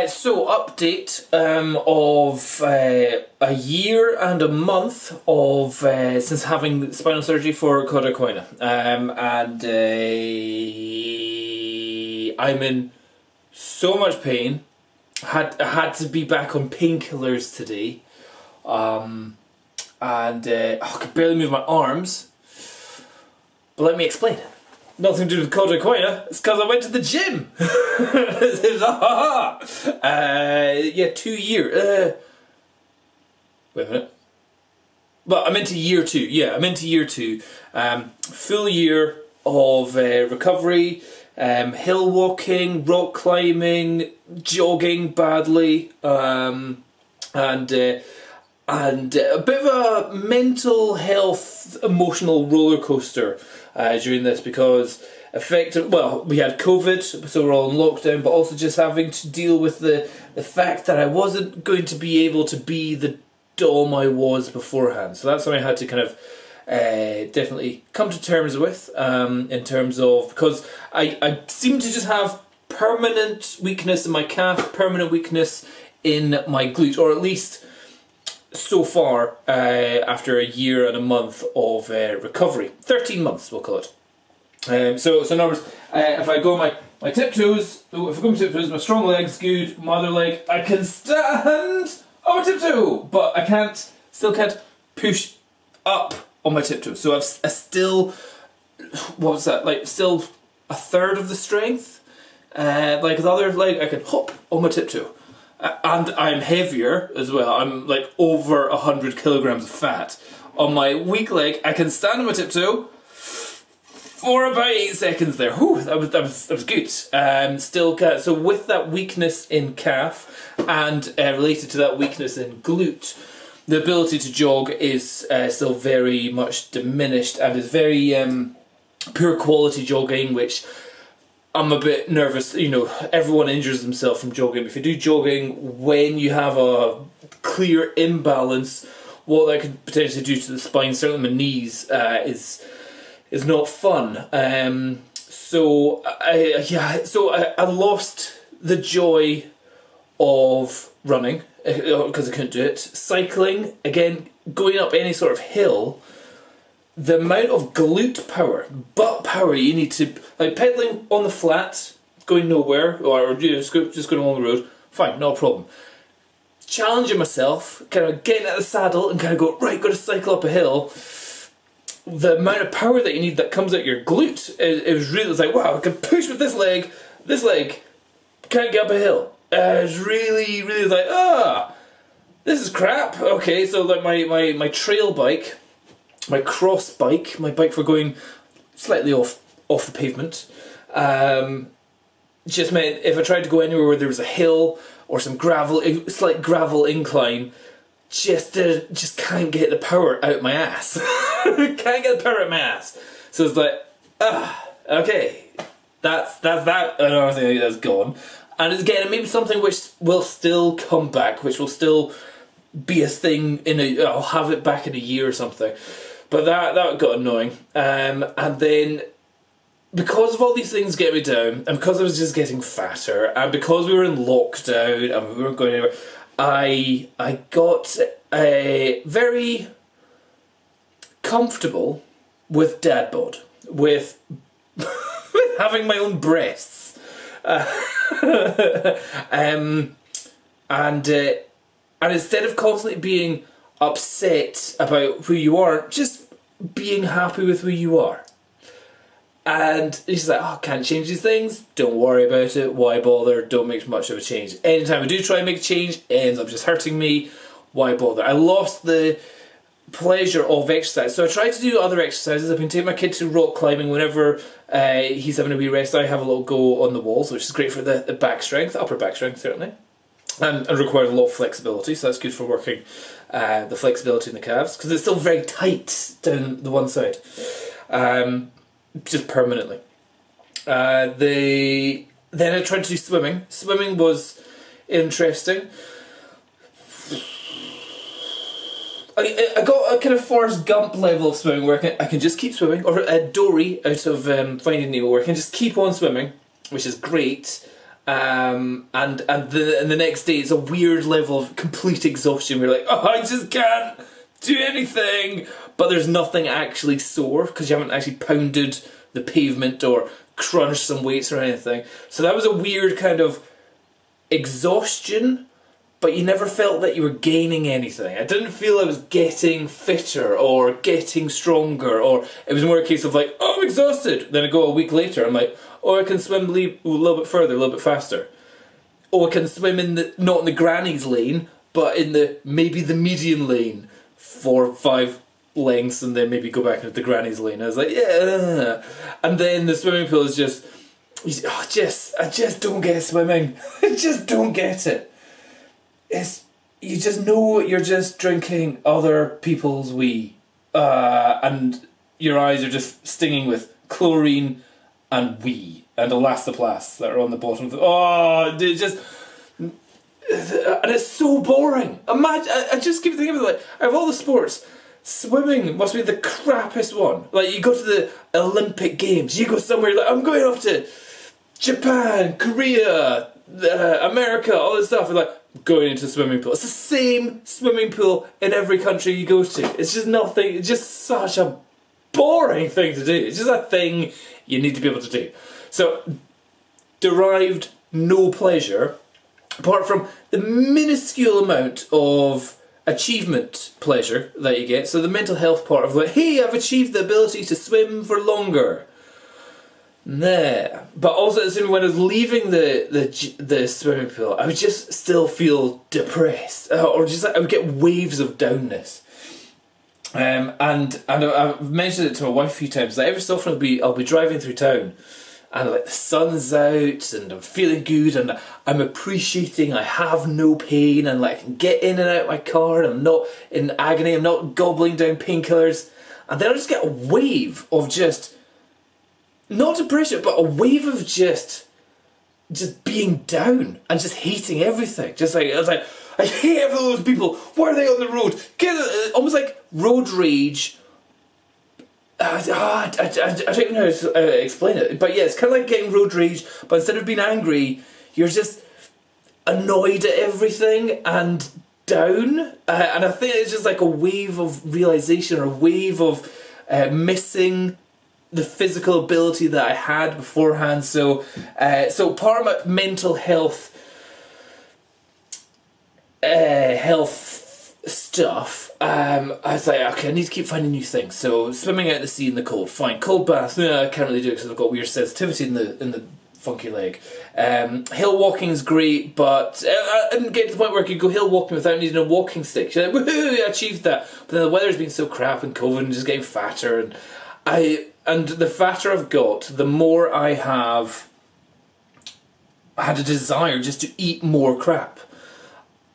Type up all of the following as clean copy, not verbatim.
So update of a year and a month of since having spinal surgery for Cauda Equina, and I'm in so much pain. Had to be back on painkillers today, and I could barely move my arms. But let me explain. Nothing to do with Cauda Equina. It's because I went to the gym. Yeah, 2 years. Wait a minute. But I'm into year 2. Yeah, I'm into year 2. Full year of recovery, hill walking, rock climbing, jogging badly, and a bit of a mental health, emotional roller coaster during this, because we had COVID, so we're all in lockdown, but also just having to deal with the fact that I wasn't going to be able to be the dom I was beforehand. So that's something I had to kind of definitely come to terms with, in terms of, because I seem to just have permanent weakness in my calf, permanent weakness in my glute, or at least so far, after a year and a month of recovery. 13 months, we'll call it. So in other words, if I go my tiptoes, if I go my tiptoes, my strong legs, good, my other leg, I can stand on my tiptoe, but I still can't push up on my tiptoes. So I still, what was that, like still a third of the strength. Like the other leg, I can hop on my tiptoe. And I'm heavier as well. I'm like over 100 kilograms of fat. On my weak leg, I can stand on my tiptoe for about 8 seconds there. Whew, that was good. So with that weakness in calf and related to that weakness in glute, the ability to jog is still very much diminished, and is very poor quality jogging, which I'm a bit nervous. You know, everyone injures themselves from jogging. If you do jogging when you have a clear imbalance, what that could potentially do to the spine, certainly my knees, is not fun. So I lost the joy of running because I couldn't do it. Cycling, again, going up any sort of hill, the amount of glute power, butt power you need to, like pedaling on the flat, going nowhere, or just going along the road, fine, no problem. Challenging myself, kind of getting out of the saddle and kind of go, right, got to cycle up a hill. The amount of power that you need that comes out your glute, it was really, it's like, wow, I can push with this leg can't get up a hill. It's really, really like, this is crap. Okay, so like my trail bike, my cross bike, my bike for going slightly off the pavement, just meant if I tried to go anywhere where there was a hill or some slight gravel incline, just can't get the power out my ass. Can't get the power out my ass. So it's like, okay, that's that. Another thing that's gone. And again, maybe something which will still come back, which will still be a thing I'll have it back in a year or something. But that got annoying. And then, because of all these things getting me down, and because I was just getting fatter, and because we were in lockdown and we weren't going anywhere, I got very comfortable with dad bod, with having my own breasts, and instead of constantly being upset about who you are, just being happy with who you are. And he's like, can't change these things, don't worry about it, why bother, don't make much of a change. Anytime I do try and make a change, it ends up just hurting me, why bother? I lost the pleasure of exercise. So I tried to do other exercises. I've been taking my kid to rock climbing whenever he's having a wee rest. I have a little go on the walls, which is great for the back strength, upper back strength certainly. And requires a lot of flexibility, so that's good for working the flexibility in the calves, because it's still very tight down the one side, just permanently. Then I tried to do swimming. Swimming was interesting. I got a kind of Forrest Gump level of swimming where I can just keep swimming, or Dory out of Finding Nemo, where I can just keep on swimming, which is great. and the next day it's a weird level of complete exhaustion. We're like, oh, I just can't do anything, but there's nothing actually sore because you haven't actually pounded the pavement or crunched some weights or anything. So that was a weird kind of exhaustion, but you never felt that you were gaining anything. I didn't feel I was getting fitter or getting stronger, or it was more a case of like, oh, I'm exhausted. Then I go a week later, I'm like, oh, I can swim a little bit further, a little bit faster. Or I can swim not in the granny's lane, but in maybe the median lane, 4 or 5 lengths, and then maybe go back into the granny's lane. I was like, yeah. And then the swimming pool is just, I just don't get swimming. I just don't get it. You just know you're just drinking other people's wee, and your eyes are just stinging with chlorine and wee and elastoplast that are on the bottom of and it's so boring. Imagine, I just keep thinking about it, like, out of all the sports, swimming must be the crappiest one. Like, you go to the Olympic Games, you go somewhere like, I'm going off to Japan, Korea, America, all this stuff, and like, going into a swimming pool. It's the same swimming pool in every country you go to. It's just nothing, it's just such a boring thing to do. It's just a thing you need to be able to do. So, derived no pleasure, apart from the minuscule amount of achievement pleasure that you get. So the mental health part of like, hey, I've achieved the ability to swim for longer. Nah. But also, as soon when I was leaving the swimming pool, I would just still feel depressed, or just like I would get waves of downness. And I've mentioned it to my wife a few times. Like every so often I'll be driving through town, and like the sun's out, and I'm feeling good, and I'm appreciating I have no pain, and like I can get in and out of my car, and I'm not in agony, I'm not gobbling down painkillers, and then I just get a wave of just, not depression, but a wave of just being down and just hating everything. Just like, I was like, I hate every those people. Why are they on the road? Almost like road rage. I don't even know how to explain it. But yeah, it's kind of like getting road rage, but instead of being angry, you're just annoyed at everything and down. And I think it's just like a wave of realization, or a wave of missing the physical ability that I had beforehand. So part of my mental health stuff, I was like, okay, I need to keep finding new things. So swimming out in the sea in the cold, fine. Cold bath, no, I can't really do it because I've got weird sensitivity in the funky leg. Hill walking's great, but I didn't get to the point where I could go hill walking without needing a walking stick. You're like, woohoo, I achieved that. But then the weather's been so crap and COVID and just getting fatter, and the fatter I've got, the more I have had a desire just to eat more crap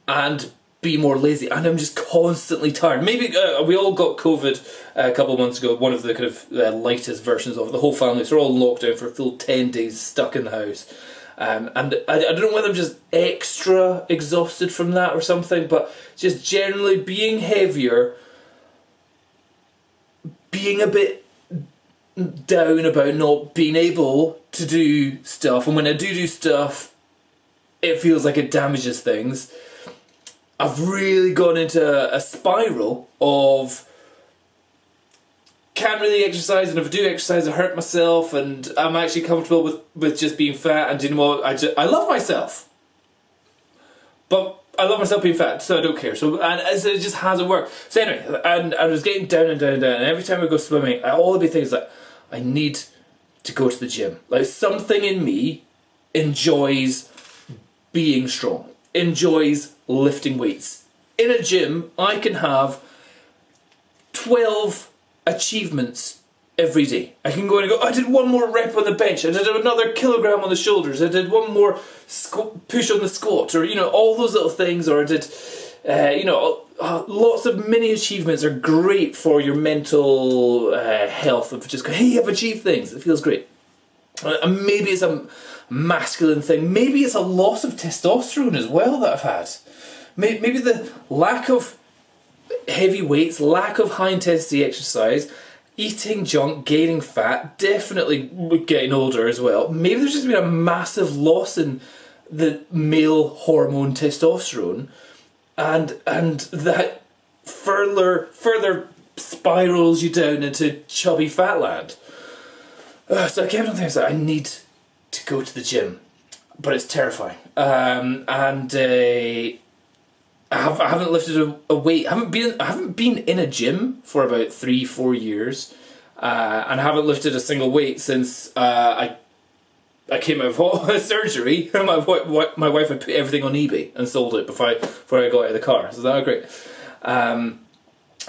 and be more lazy, and I'm just constantly tired. Maybe we all got COVID a couple of months ago, one of the kind of lightest versions of it. The whole family, so we're all in lockdown for a full 10 days stuck in the house. And I don't know whether I'm just extra exhausted from that or something, but just generally being heavier, being a bit down about not being able to do stuff, and when I do stuff, it feels like it damages things. I've really gone into a spiral of can't really exercise, and if I do exercise I hurt myself, and I'm actually comfortable with just being fat, and you know what, I love myself, but I love myself being fat, so I don't care. So it just hasn't worked. So anyway, and I was getting down and down and down, and every time I go swimming, all the big things like, I need to go to the gym. Like, something in me enjoys being strong, enjoys lifting weights. In a gym, I can have 12 achievements every day. I can go in and go, I did one more rep on the bench, I did another kilogram on the shoulders, I did one more push on the squat, or, you know, all those little things, or I did, lots of mini achievements are great for your mental health, and for just going, hey, I've achieved things, it feels great. And maybe it's a masculine thing, maybe it's a loss of testosterone as well that I've had. Maybe the lack of heavy weights, lack of high intensity exercise, eating junk, gaining fat, definitely getting older as well. Maybe there's just been a massive loss in the male hormone testosterone, and that further spirals you down into chubby fat land. So I kept on thinking, I need to go to the gym, but it's terrifying. And I haven't lifted a weight. I haven't been in a gym for about 3-4 years, and I haven't lifted a single weight since I came out of surgery. My wife had put everything on eBay and sold it before I got out of the car. So that was great.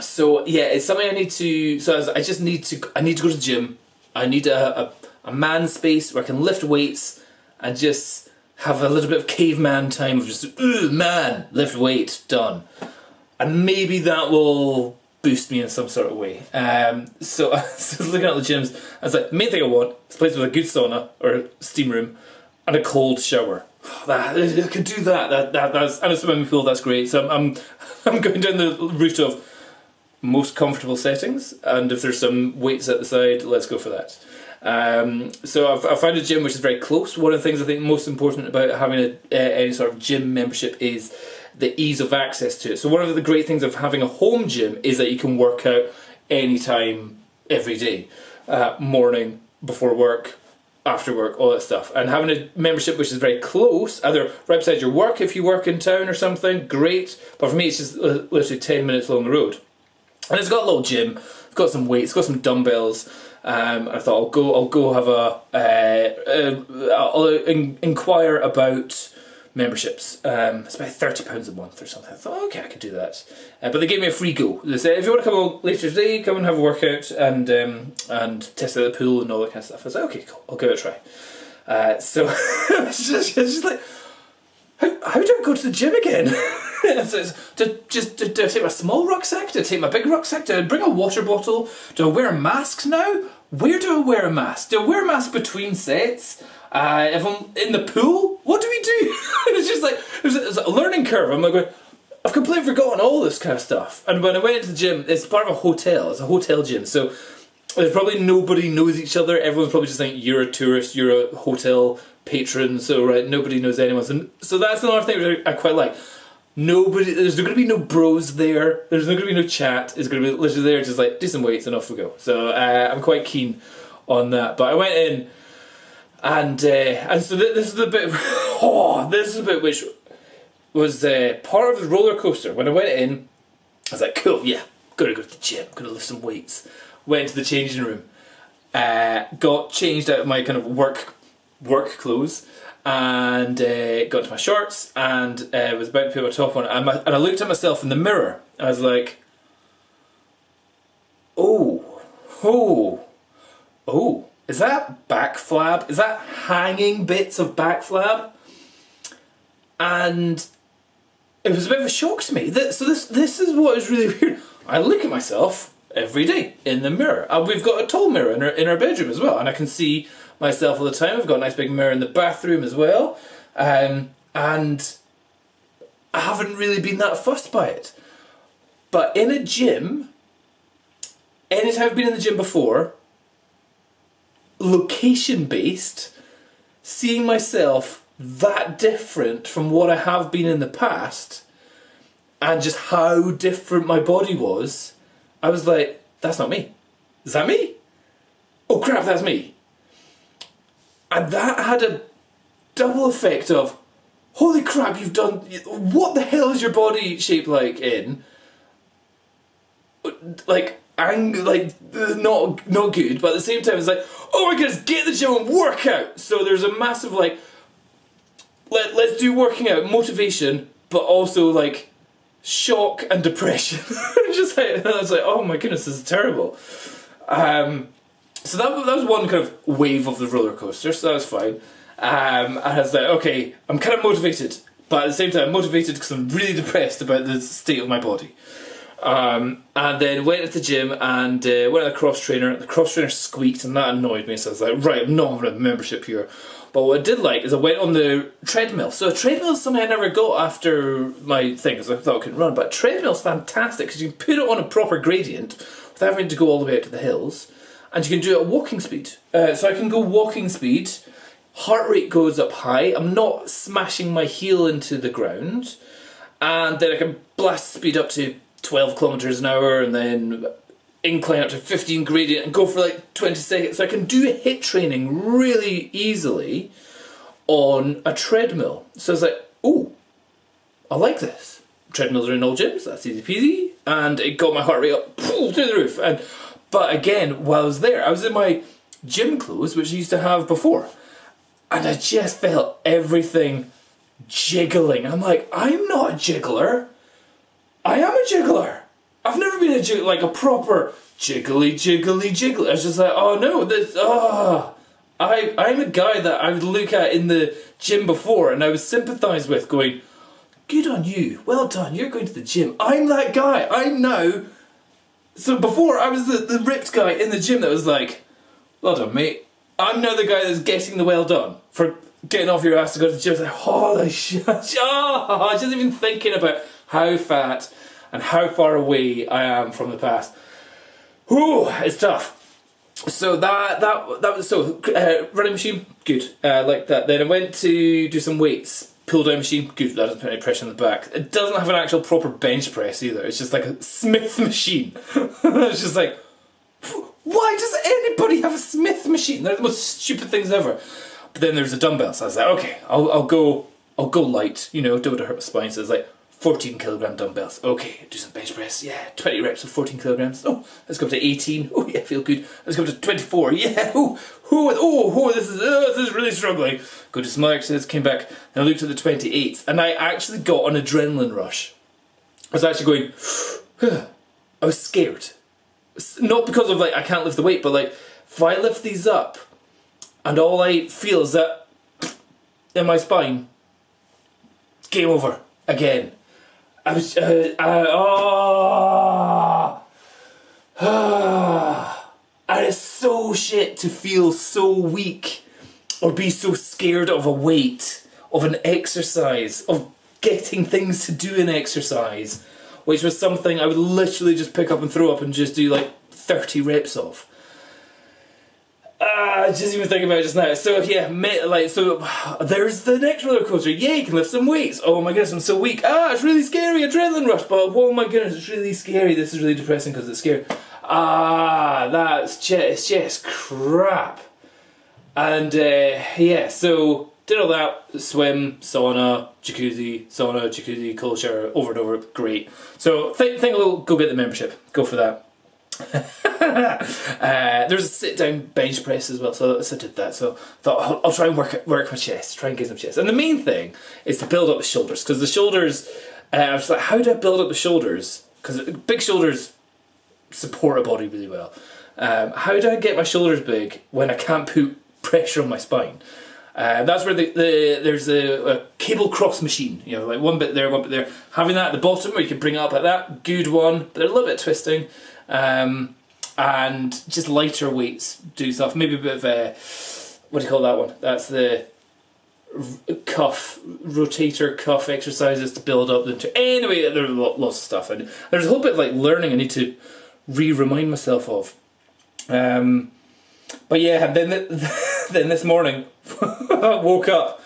So yeah, it's something I need to. So I just need to. I need to go to the gym. I need a man space where I can lift weights and just have a little bit of caveman time of just man, lift weight, done. And maybe that will boost me in some sort of way. So looking at the gyms, I was like, the main thing I want is a place with a good sauna or steam room and a cold shower. I could do that. That's and a swimming pool. That's great. So I'm going down the route of most comfortable settings, and if there's some weights at the side, let's go for that. So I've found a gym which is very close. One of the things I think most important about having any sort of gym membership is the ease of access to it. So one of the great things of having a home gym is that you can work out anytime, every day, morning, before work, after work, all that stuff. And having a membership which is very close, either right beside your work if you work in town or something, great. But for me, it's just literally 10 minutes along the road. And it's got a little gym, it's got some weights, it's got some dumbbells. I thought I'll go have I'll inquire about memberships. It's about £30 a month or something. I thought, okay, I could do that. But they gave me a free go. They said, if you want to come on later today, come and have a workout and test out the pool and all that kind of stuff. I was like, okay, cool, I'll give it a try. So it's just like, how do I go to the gym again? Do I take my small rucksack? Do I take my big rucksack? Do I bring a water bottle? Do I wear a mask now? Where do I wear a mask? Do I wear a mask between sets? If I'm in the pool, what do we do? It's just like, it's a learning curve. I'm like, I've completely forgotten all this kind of stuff. And when I went into the gym, it's part of a hotel. It's a hotel gym. So there's probably nobody knows each other. Everyone's probably just thinking, you're a tourist, you're a hotel patron, so right, nobody knows anyone. So that's another thing which I quite like. There's going to be no bros there. There's not going to be no chat. It's going to be literally there, just like do some weights and off we go. So I'm quite keen on that. But I went in, and so this is the bit. This is the bit which was part of the roller coaster. When I went in, I was like, cool, yeah, gotta go to the gym, gotta lift some weights. Went to the changing room, got changed out of my kind of work clothes. And got into my shorts and was about to put my top on, and I looked at myself in the mirror. I was like, oh, is that back flab? Is that hanging bits of back flab? And it was a bit of a shock to me. So this is what is really weird. I look at myself every day in the mirror. We've got a tall mirror in our bedroom as well, and I can see myself all the time. I've got a nice big mirror in the bathroom as well, and I haven't really been that fussed by it. But in a gym, anytime I've been in the gym before, location based, seeing myself that different from what I have been in the past, and just how different my body was, I was like, that's not me. Is that me? Oh crap, that's me. And that had a double effect of, holy crap, you've done, what the hell is your body shaped like in? Like, not good, but at the same time it's like, oh my goodness, get in the gym and work out. So there's a massive like, let's do working out, motivation, but also like, shock and depression. Just like, I was like, oh my goodness, this is terrible. So that was one kind of wave of the roller coaster, so that was fine. And I was like, okay, I'm kind of motivated, but at the same time I'm motivated because I'm really depressed about the state of my body. And then went to the gym and went to the cross trainer. The cross trainer squeaked and that annoyed me, so I was like, right, I'm not having a membership here. But what I did like is I went on the treadmill. So a treadmill is something I never got after my thing, because I thought I couldn't run. But a treadmill's fantastic because you can put it on a proper gradient without having to go all the way out to the hills. And you can do it at walking speed. So I can go walking speed heart rate goes up high, I'm not smashing my heel into the ground, and then I can blast speed up to 12 kilometers an hour and then incline up to 15 gradient and go for like 20 seconds. So I can do HIIT training really easily on a treadmill. So I was like, oh, I like this. Treadmills are in all gyms, that's easy peasy. And it got my heart rate up through the roof. But again, while I was there, I was in my gym clothes, which I used to have before. And I just felt everything jiggling. I'm like, I'm not a jiggler. I am a jiggler. I've never been like a proper jiggly. I was just like, oh no, I'm a guy that I would look at in the gym before and I would sympathise with, going, good on you, well done, you're going to the gym. I'm that guy, I'm now. So before I was the ripped guy in the gym that was like, well done mate. I'm now the guy that's getting the well done for getting off your ass to go to the gym. It's like, holy shit, just even thinking about how fat and how far away I am from the past. Whew, it's tough. So that was running machine, good. Like that. Then I went to do some weights. Pull down machine, good. That doesn't put any pressure on the back. It doesn't have an actual proper bench press either. It's just like a Smith machine. It's just like, why does anybody have a Smith machine? They're the most stupid things ever. But then there's a dumbbell, so I was like, okay, I'll go light. You know, don't want to hurt my spine. So it's like 14 kilogram dumbbells. Okay, do some bench press. Yeah, 20 reps with 14 kilograms. Oh, let's go up to 18. Oh yeah, feel good. Let's go up to 24. Yeah. This is really struggling. Go to some exercises. Came back and I looked at the 28s, and I actually got an adrenaline rush. I was actually going. I was scared, not because of like I can't lift the weight, but like if I lift these up, and all I feel is that in my spine. Game over again. I was, and it's so shit to feel so weak or be so scared of a weight, of an exercise, of getting things to do in exercise, which was something I would literally just pick up and throw up and just do like 30 reps of. Just even thinking about it just now. So yeah, there's the next roller coaster. Yeah, you can lift some weights. Oh my goodness, I'm so weak. It's really scary, adrenaline rush. But oh my goodness, it's really scary. This is really depressing because it's scary. It's just crap. And so did all that, swim, sauna, jacuzzi, cold shower, over and over, great. So think I'll go get the membership, go for that. There's a sit down bench press as well, so I did that. So thought I'll try and work my chest, try and get some chest. And the main thing is to build up the shoulders, because the shoulders, I was like, how do I build up the shoulders? Because big shoulders support a body really well. How do I get my shoulders big when I can't put pressure on my spine? That's where there's a cable cross machine, you know, like one bit there, one bit there. Having that at the bottom where you can bring it up like that, good one, but they're a little bit twisting. And just lighter weights do stuff. Maybe a bit of what do you call that one? That's the rotator cuff exercises to build up the. Anyway, there's lots of stuff, and there's a whole bit of like learning I need to remind myself of. But yeah, and then this morning, I woke up,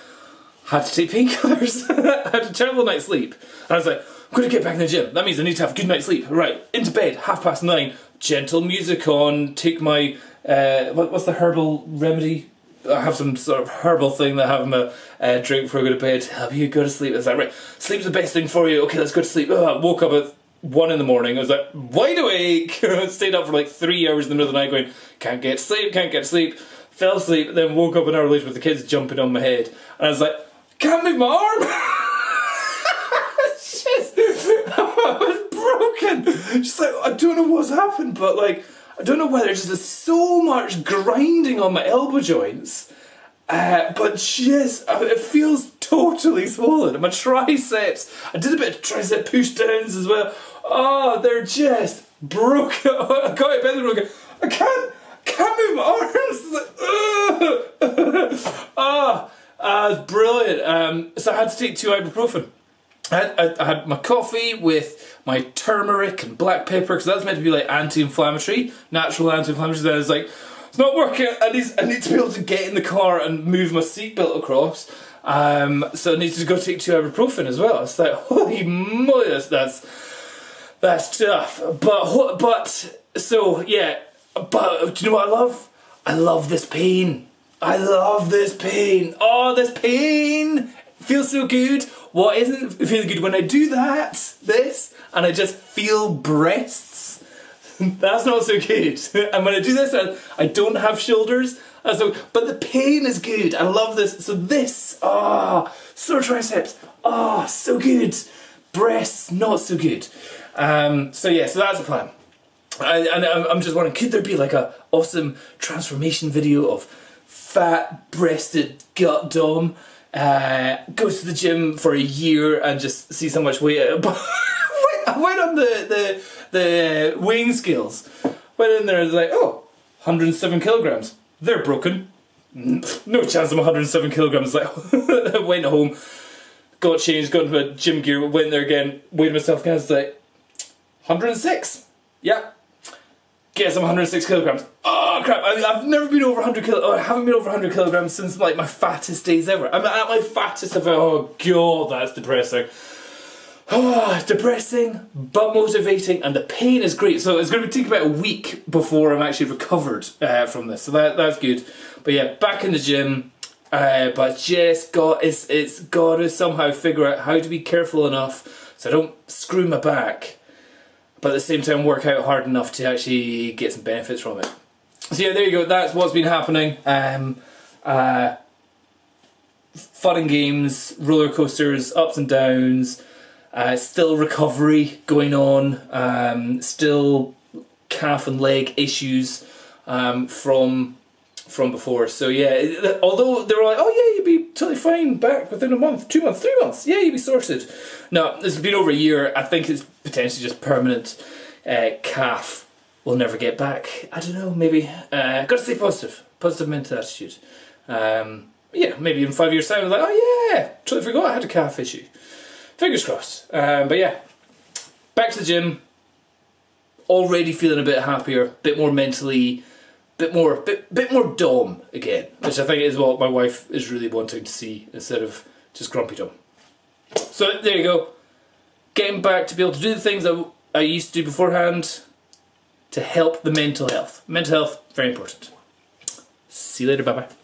had to take painkillers, had a terrible night's sleep, and I was like, I'm going to get back in the gym. That means I need to have a good night's sleep. Right, into bed, 9:30, gentle music on, take my, what's the herbal remedy? I have some sort of herbal thing that I have in my drink before I go to bed to help you go to sleep. I was like, right, sleep's the best thing for you. Okay, let's go to sleep. I woke up at 1 in the morning. I was like, wide awake. Stayed up for like 3 hours in the middle of the night going, can't get to sleep. Fell asleep, then woke up an hour later with the kids jumping on my head. And I was like, can't move my arm. I was broken. Just like, I don't know what's happened, but like, I don't know whether there's just so much grinding on my elbow joints, but just, it feels totally swollen. And my triceps, I did a bit of tricep push downs as well. Oh, they're just broken. I got out of bed and broken. I can't move my arms. It's like, it's brilliant. So I had to take 2 ibuprofen. I had my coffee with my turmeric and black pepper, because that's meant to be like anti-inflammatory, natural anti-inflammatory. Then I was like, it's not working. I need to be able to get in the car and move my seatbelt across. So I need to go take 2 ibuprofen as well. It's like, holy moly, that's tough. But so yeah. But do you know what I love? I love this pain. I love this pain. Oh, this pain feels so good. What isn't feeling good when I do this, and I just feel breasts? That's not so good. And when I do this, I don't have shoulders. But the pain is good. I love this. So this, sore triceps, so good. Breasts, not so good. So that's the plan. I'm just wondering, could there be like a awesome transformation video of fat-breasted gut dom goes to the gym for a year and just sees how much weight? I went on the weighing scales. Went in there and was like, 107 kilograms. They're broken. No chance I'm 107 kilograms. Like, I went home, got changed, got into my gym gear, went there again, weighed myself again. It's like 106. Yeah. Guess I'm 106 kilograms. Oh crap! I've never been over 100 kilograms. I haven't been over 100 kilograms since like my fattest days ever. I'm at my fattest of oh god, that's depressing. Oh, depressing, but motivating, and the pain is great. So it's going to take about a week before I'm actually recovered from this. So that's good. But yeah, back in the gym. But just it's got to somehow figure out how to be careful enough so I don't screw my back, but at the same time work out hard enough to actually get some benefits from it. So yeah, there you go. That's what's been happening. Fun and games, roller coasters, ups and downs. Still recovery going on. Still calf and leg issues from before. So yeah, although they were like, oh yeah, you'd be totally fine back within a month, 2 months, 3 months. Yeah, you'd be sorted. No, this has been over a year. I think it's potentially just permanent. Calf will never get back. I don't know, maybe. Got to stay positive. Positive mental attitude. Yeah, maybe in 5 years' time, I'm like, oh yeah, totally forgot I had a calf issue. Fingers crossed. But yeah, back to the gym. Already feeling a bit happier, bit more mentally, bit more dom again, which I think is what my wife is really wanting to see instead of just grumpy dom. So there you go. Getting back to be able to do the things I used to do beforehand to help the mental health. Mental health, very important. See you later, bye bye.